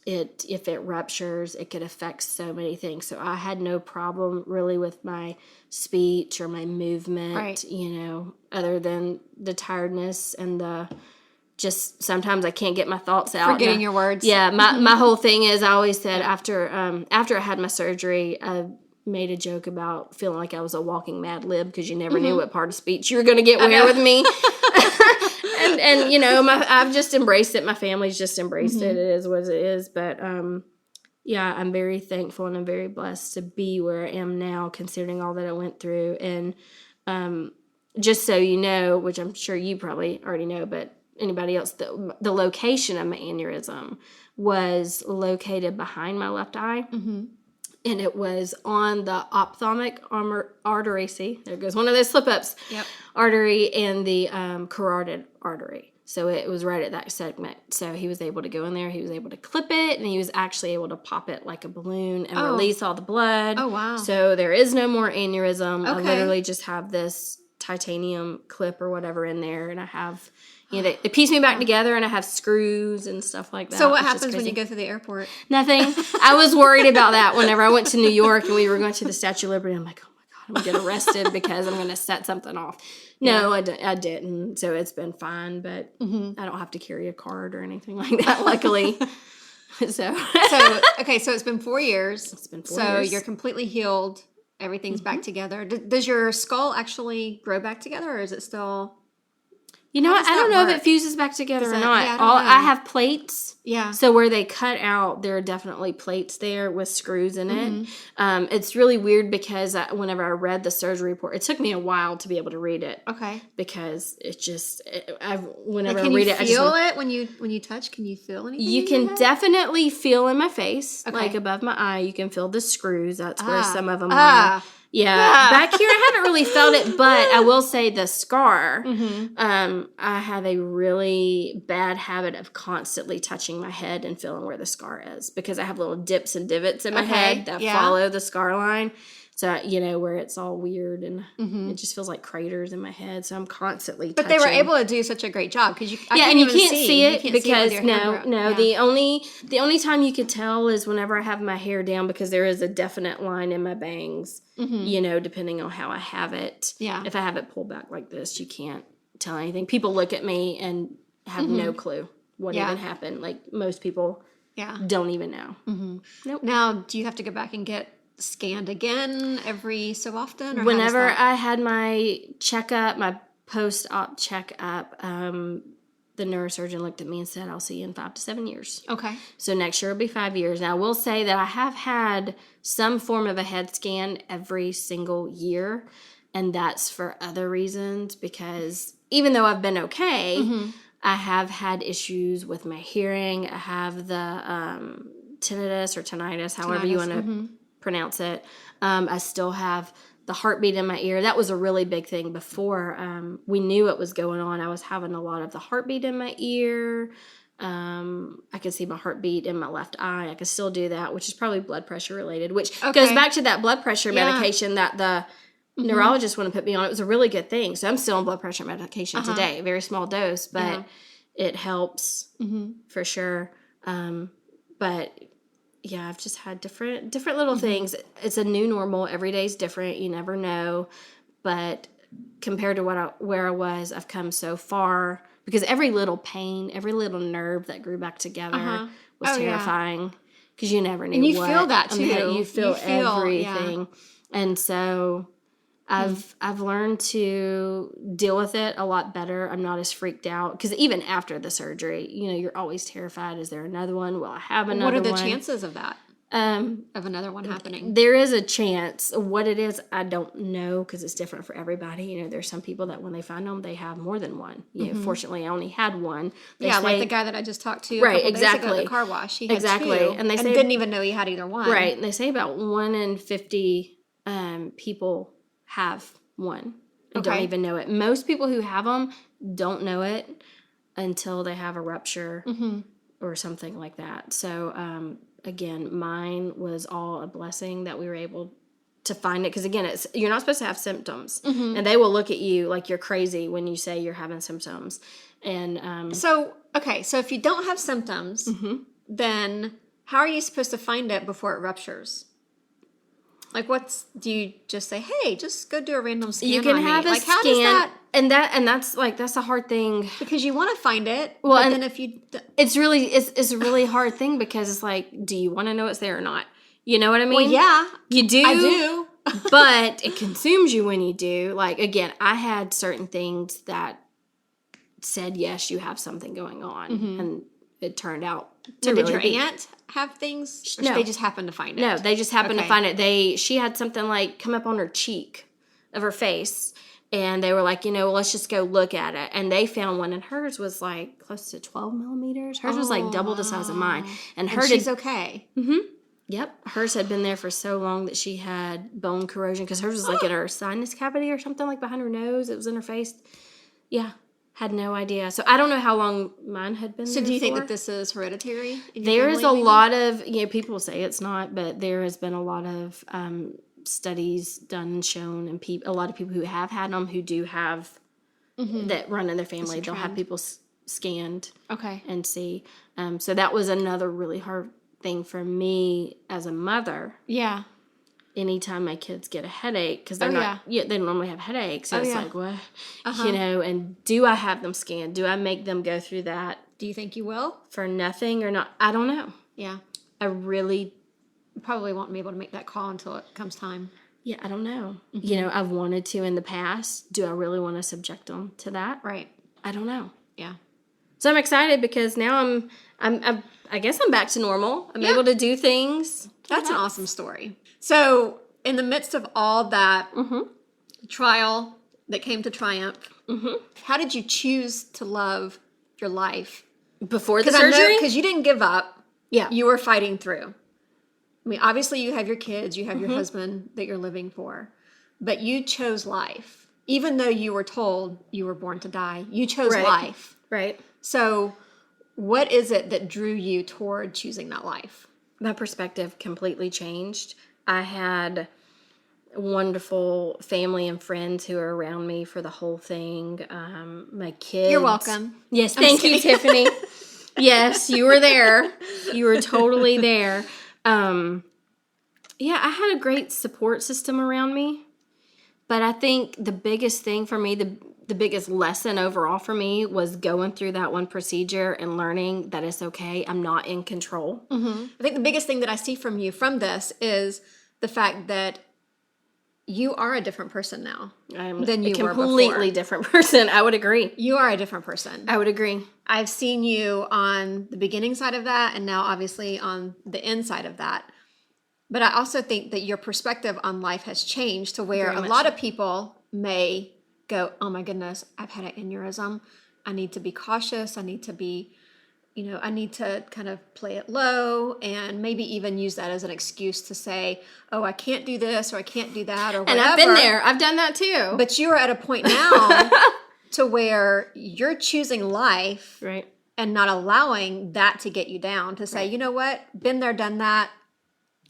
If it ruptures, it could affect so many things. So I had no problem really with my speech or my movement, right. You know, other than the tiredness and the just sometimes I can't get my thoughts out. Forgetting your words. Yeah, my whole thing is I always said after I had my surgery, I made a joke about feeling like I was a walking Mad Lib, because you never knew what part of speech you were going to get where with me. and you know, I've just embraced it. My family's just embraced it. It is what it is. But yeah, I'm very thankful and I'm very blessed to be where I am now, considering all that I went through. And just so you know, which I'm sure you probably already know, but anybody else, the location of my aneurysm was located behind my left eye. And it was on the ophthalmic artery. See, there goes one of those slip-ups. Yep. Artery and the carotid artery. So it was right at that segment. So he was able to go in there. He was able to clip it, and he was actually able to pop it like a balloon and release all the blood. Oh, wow. So there is no more aneurysm. Okay. I literally just have this titanium clip or whatever in there, and I have... You know, they piece me back together, and I have screws and stuff like that. So what happens when you go through the airport? Nothing. I was worried about that whenever I went to New York and we were going to the Statue of Liberty. I'm like, oh my God, I'm going to get arrested because I'm going to set something off. No, I didn't. So it's been fine, but I don't have to carry a card or anything like that, luckily. So it's been 4 years. It's been 4 years. So you're completely healed. Everything's back together. Does your skull actually grow back together, or is it still... You know, I don't know if it fuses back together or not. Yeah, I have plates. Yeah. So where they cut out, there are definitely plates there with screws in it. It's really weird because whenever I read the surgery report, it took me a while to be able to read it. Okay. Because it just, whenever I read it, Can you feel it when you touch? Can you feel anything? You can definitely feel in my face, like above my eye. You can feel the screws. That's where some of them are. Yeah, back here I haven't really felt it, but I will say the scar, I have a really bad habit of constantly touching my head and feeling where the scar is, because I have little dips and divots in my head that follow the scar line. So, where it's all weird and it just feels like craters in my head. So I'm constantly But touching. they were able to do such a great job because and you can't see it with because your hair no. The only time you could tell is whenever I have my hair down because there is a definite line in my bangs, depending on how I have it. Yeah. If I have it pulled back like this, you can't tell anything. People look at me and have no clue what even happened. Like most people don't even know. Nope. Now, do you have to go back and get scanned again every so often? Or whenever I had my checkup, my post-op checkup, the neurosurgeon looked at me and said, I'll see you in 5 to 7 years. Okay. So next year will be 5 years. Now, I will say that I have had some form of a head scan every single year, and that's for other reasons because even though I've been okay, I have had issues with my hearing. I have the tinnitus or tinnitus, however you want to pronounce it. I still have the heartbeat in my ear. That was a really big thing before we knew what was going on. I was having a lot of the heartbeat in my ear. I could see my heartbeat in my left eye. I could still do that, which is probably blood pressure related, which goes back to that blood pressure medication that the neurologist wanted to put me on. It was a really good thing. So I'm still on blood pressure medication today, a very small dose, but it helps for sure. But yeah, I've just had different little things. It's a new normal. Every day's different. You never know. But compared to where I was, I've come so far because every little pain, every little nerve that grew back together was terrifying because you never knew. And you feel that too. You feel everything. And so I've learned to deal with it a lot better. I'm not as freaked out because even after the surgery, you're always terrified. Is there another one? Will I have another one? What are the chances of that? Of another one happening? There is a chance. What it is, I don't know because it's different for everybody. There's some people that when they find them, they have more than one. Fortunately, I only had one. Like the guy that I just talked to a couple days ago at the car wash. He had two, and they didn't even know he had either one. Right, and they say about 1 in 50 people have one and don't even know it. Most people who have them don't know it until they have a rupture or something like that. So, again, mine was all a blessing that we were able to find it. Because, again, you're not supposed to have symptoms. And they will look at you like you're crazy when you say you're having symptoms. And so if you don't have symptoms, then how are you supposed to find it before it ruptures? Like, do you just say, hey, just go do a random scan you can on have me? a like, scan, how does that? And that's a hard thing. Because you want to find it, well, but and then if you... It's a really hard thing because it's like, do you want to know it's there or not? You know what I mean? Well, yeah. You do. I do. But it consumes you when you do. Like, again, I had certain things that said, yes, you have something going on. And it turned out to did your aunt have things? Or they just happened to find it? No, they just happened to find it. She had something like come up on her cheek of her face. And they were like, let's just go look at it. And they found one, and hers was like close to 12 millimeters. Hers was like double the size of mine. And she's okay. Yep. Hers had been there for so long that she had bone corrosion because hers was like in her sinus cavity or something, like behind her nose. It was in her face. Yeah. Had no idea. So I don't know how long mine had been there. So do you think that this is hereditary? There is a lot of, people say it's not, but there has been a lot of studies done and shown, and a lot of people who have had them who do have that run in their family. They'll have people scanned and see. So that was another really hard thing for me as a mother. Yeah. Anytime my kids get a headache, because they're they normally have headaches. So it's like, what? And do I have them scanned? Do I make them go through that? Do you think you will? For nothing or not? I don't know. Yeah. I really probably won't be able to make that call until it comes time. Yeah, I don't know. I've wanted to in the past. Do I really want to subject them to that? Right. I don't know. Yeah. So I'm excited because now I guess I'm back to normal. I'm able to do things. That's an awesome story. So in the midst of all that trial that came to triumph, how did you choose to love your life? Before the surgery? Because you didn't give up. Yeah. You were fighting through. I mean, obviously you have your kids, you have your husband that you're living for, but you chose life. Even though you were told you were born to die, you chose life. Right. So what is it that drew you toward choosing that life? My perspective completely changed. I had wonderful family and friends who are around me for the whole thing. My kids. You're welcome. Yes, thank you, Tiffany. Yes, you were there. You were totally there. Yeah, I had a great support system around me. But I think the biggest thing for me, the biggest lesson overall for me was going through that one procedure and learning that it's okay. I'm not in control. Mm-hmm. I think the biggest thing that I see from you from this is the fact that you are a different person now than you were before. Completely different person. I would agree. You are a different person. I would agree. I've seen you on the beginning side of that and now obviously on the end side of that. But I also think that your perspective on life has changed to where a lot of people may go, oh my goodness, I've had an aneurysm. I need to be cautious. I need to be, I need to kind of play it low and maybe even use that as an excuse to say, oh, I can't do this or I can't do that or whatever. And I've been there. I've done that too. But you are at a point now to where you're choosing life right, and not allowing that to get you down to say, you know what, been there, done that.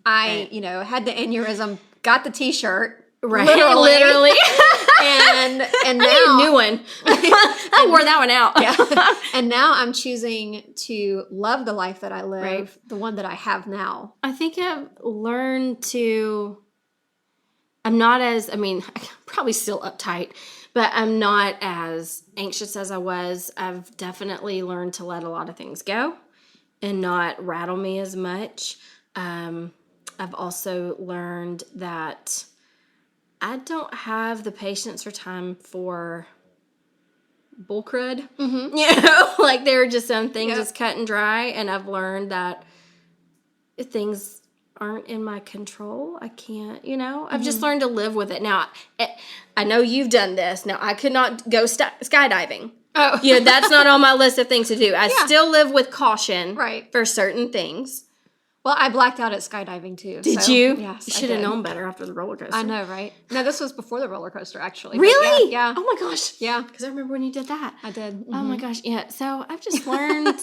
I, had the aneurysm, got the T-shirt, right, literally. and now I need a new one. I wore that one out. Yeah. And now I'm choosing to love the life that I live, right, the one that I have now. I think I've learned I'm not as, I'm probably still uptight, but I'm not as anxious as I was. I've definitely learned to let a lot of things go and not rattle me as much. I've also learned that I don't have the patience or time for bull crud. Mm-hmm. Like there are just some things that's cut and dry, and I've learned that things aren't in my control. I can't, I've just learned to live with it. Now, I know you've done this. Now, I could not go skydiving. Oh. That's not on my list of things to do. I still live with caution for certain things. Well, I blacked out at skydiving too. Did you? Yes. You should have known better after the roller coaster. I know, right? No, this was before the roller coaster, actually. Really? Yeah. Oh my gosh. Yeah. Because I remember when you did that. I did. Mm-hmm. Oh my gosh. Yeah. So I've just learned.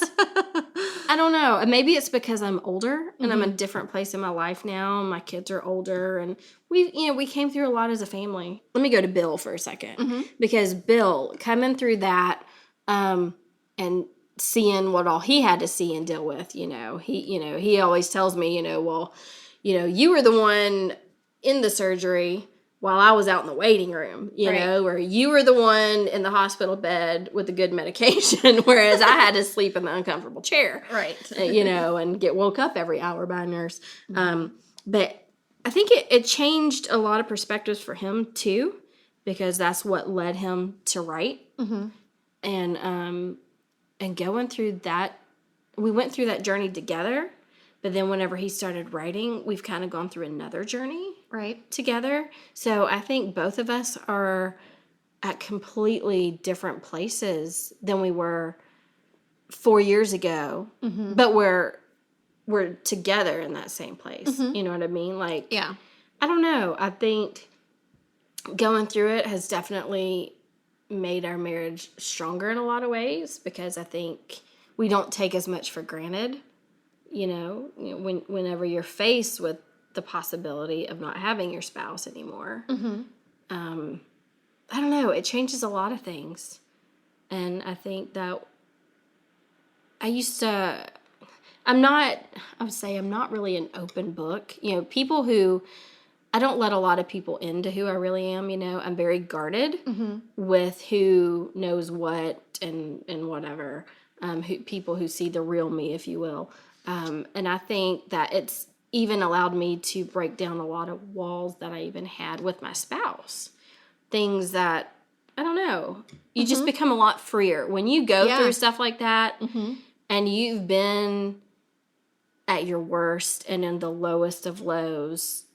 I don't know. Maybe it's because I'm older and I'm in a different place in my life now. My kids are older, and we came through a lot as a family. Let me go to Bill for a second, because Bill coming through that, and seeing what all he had to see and deal with, he always tells me, you were the one in the surgery while I was out in the waiting room, or you were the one in the hospital bed with the good medication, whereas I had to sleep in the uncomfortable chair, right? And get woke up every hour by a nurse. But I think it changed a lot of perspectives for him too, because that's what led him to write. And going through that, we went through that journey together. But then whenever he started writing, we've kind of gone through another journey together. So I think both of us are at completely different places than we were 4 years ago. But we're together in that same place. You know what I mean? Like, I don't know. I think going through it has definitely made our marriage stronger in a lot of ways, because I think we don't take as much for granted, whenever you're faced with the possibility of not having your spouse anymore. I don't know, it changes a lot of things. And I think that I would say I'm not really an open book. People who, I don't let a lot of people into who I really am. I'm very guarded with who knows what and whatever. People who see the real me, if you will. And I think that it's even allowed me to break down a lot of walls that I even had with my spouse. Things that, I don't know, you just become a lot freer. When you go through stuff like that and you've been at your worst and in the lowest of lows,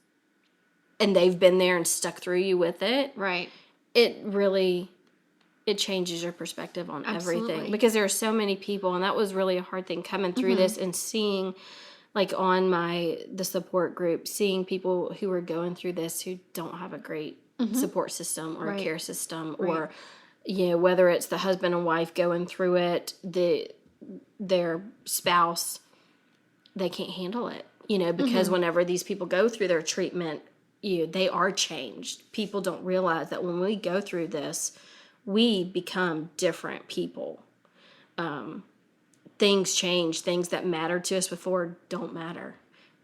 and they've been there and stuck through you with it. Right. It changes your perspective on everything. Because there are so many people, and that was really a hard thing coming through this and seeing, like on the support group, seeing people who are going through this who don't have a great support system or a care system, or, whether it's the husband and wife going through it, their spouse, they can't handle it, because whenever these people go through their treatment, they are changed. People don't realize that when we go through this, we become different people. Things change. Things that mattered to us before don't matter.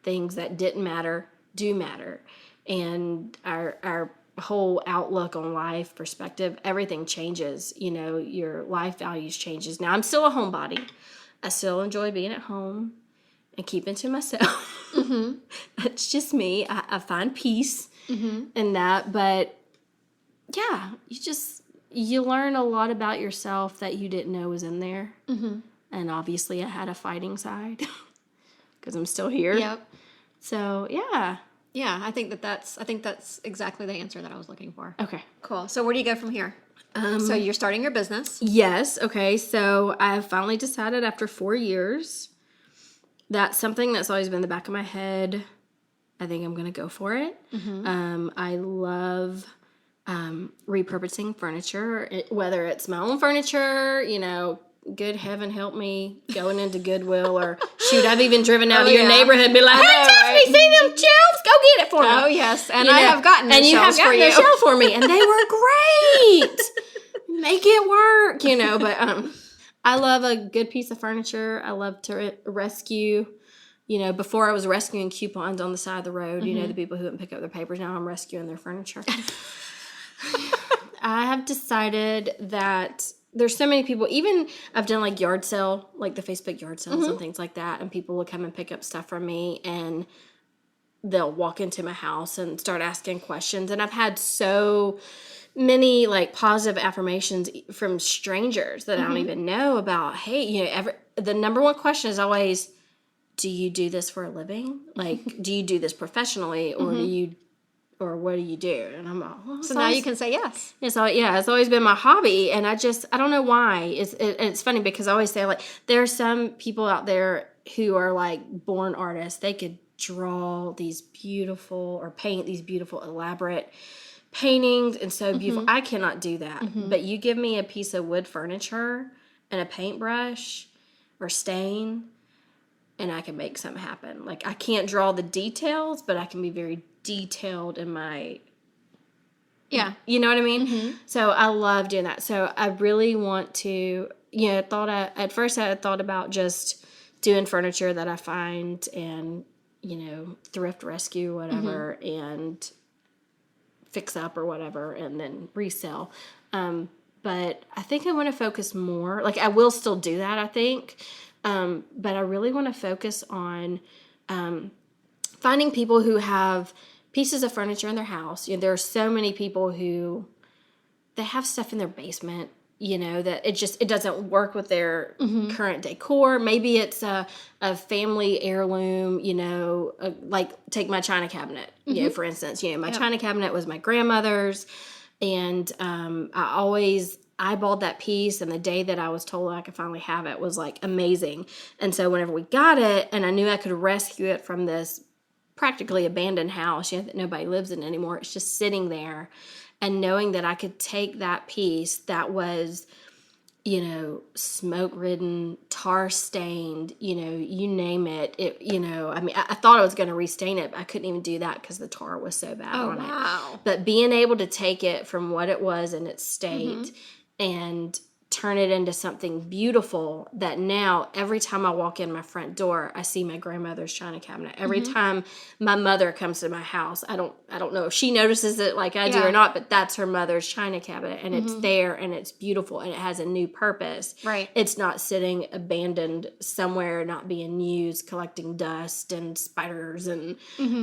Things that didn't matter do matter. And our whole outlook on life, perspective, everything changes. Your life values changes. Now, I'm still a homebody. I still enjoy being at home and keeping to myself. Mm-hmm. That's just me. I find peace in that. But yeah, you learn a lot about yourself that you didn't know was in there. Mm-hmm. And obviously I had a fighting side because I'm still here. Yep. So, yeah. Yeah, I think that's exactly the answer that I was looking for. Okay. Cool. So where do you go from here? So you're starting your business. Yes. Okay. So I finally decided after 4 years that's something that's always been in the back of my head. I think I'm going to go for it. Mm-hmm. I love repurposing furniture, whether it's my own furniture, good heaven help me, going into Goodwill or shoot, I've even driven out to your neighborhood and be like, hey, Tiffany, see them shelves? Go get it for me. Oh, yes. And I have gotten those shelves for you. And you have gotten those shelves for me, and they were great. Make it work, but I love a good piece of furniture. I love to rescue. Before I was rescuing coupons on the side of the road, the people who wouldn't pick up their papers. Now I'm rescuing their furniture. I have decided that there's so many people, even I've done like yard sale, like the Facebook yard sales and things like that, and people will come and pick up stuff from me, and they'll walk into my house and start asking questions. And I've had so many like positive affirmations from strangers that I don't even know about. Hey, the number one question is always, do you do this for a living? Like, do you do this professionally, or or what do you do? And I'm like, well, so now you can say yes. It's always been my hobby. And I don't know why. It's funny because I always say, like, there are some people out there who are like born artists. They could draw these beautiful or paint these beautiful, elaborate paintings and so beautiful. I cannot do that. But you give me a piece of wood furniture and a paintbrush or stain, and I can make something happen. Like, I can't draw the details, but I can be very detailed in my, you know what I mean? So I love doing that. So I really want to, at first I had thought about just doing furniture that I find and, thrift rescue, whatever, and fix up or whatever, and then resell. But I think I want to focus more, like I will still do that, I think. But I really want to focus on finding people who have pieces of furniture in their house. There are so many people who they have stuff in their basement, that it doesn't work with their current decor. Maybe it's a family heirloom, like take my china cabinet, for instance. My china cabinet was my grandmother's, and I always eyeballed that piece, and the day that I was told I could finally have it was like amazing. And so whenever we got it, and I knew I could rescue it from this practically abandoned house, that nobody lives in anymore, it's just sitting there, and knowing that I could take that piece that was, smoke-ridden, tar-stained, you name it. I thought I was going to restain it, but I couldn't even do that because the tar was so bad on it. But being able to take it from what it was in its state and turn it into something beautiful that now every time I walk in my front door, I see my grandmother's china cabinet. Every time my mother comes to my house, I don't know if she notices it like I do or not, but that's her mother's china cabinet, and it's there, and it's beautiful, and it has a new purpose. Right. It's not sitting abandoned somewhere, not being used, collecting dust and spiders and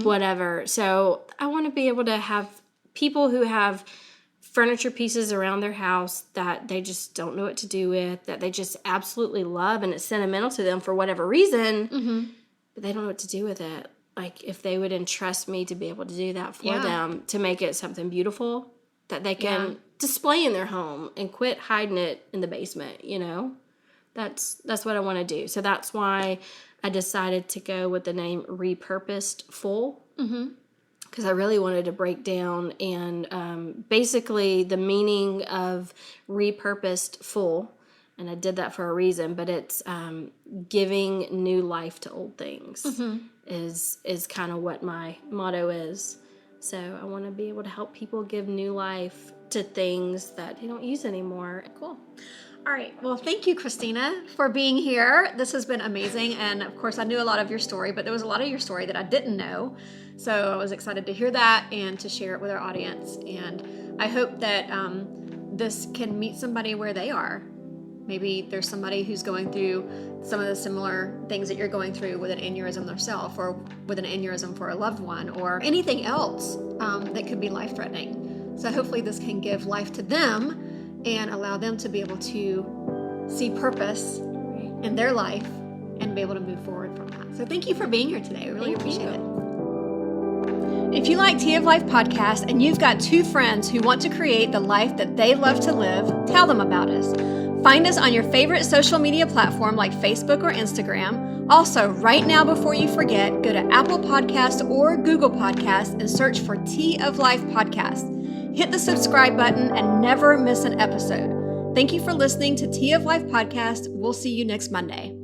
whatever. So I want to be able to have people who have furniture pieces around their house that they just don't know what to do with, that they just absolutely love, and it's sentimental to them for whatever reason, but they don't know what to do with it. Like, if they would entrust me to be able to do that for them, to make it something beautiful that they can display in their home and quit hiding it in the basement, That's what I want to do. So that's why I decided to go with the name Repurposed Full. Because I really wanted to break down and basically the meaning of repurposed full, and I did that for a reason, but it's giving new life to old things is kind of what my motto is. So I want to be able to help people give new life to things that they don't use anymore. Cool. All right. Well, thank you, Kristina, for being here. This has been amazing. And of course, I knew a lot of your story, but there was a lot of your story that I didn't know. So I was excited to hear that and to share it with our audience. And I hope that this can meet somebody where they are. Maybe there's somebody who's going through some of the similar things that you're going through with an aneurysm themselves, or with an aneurysm for a loved one, or anything else that could be life-threatening. So hopefully this can give life to them and allow them to be able to see purpose in their life and be able to move forward from that. So thank you for being here today. I really appreciate it. If you like Tea of Life podcast and you've got 2 friends who want to create the life that they love to live, tell them about us. Find us on your favorite social media platform like Facebook or Instagram. Also, right now before you forget, go to Apple Podcasts or Google Podcasts and search for Tea of Life podcast. Hit the subscribe button and never miss an episode. Thank you for listening to Tea of Life podcast. We'll see you next Monday.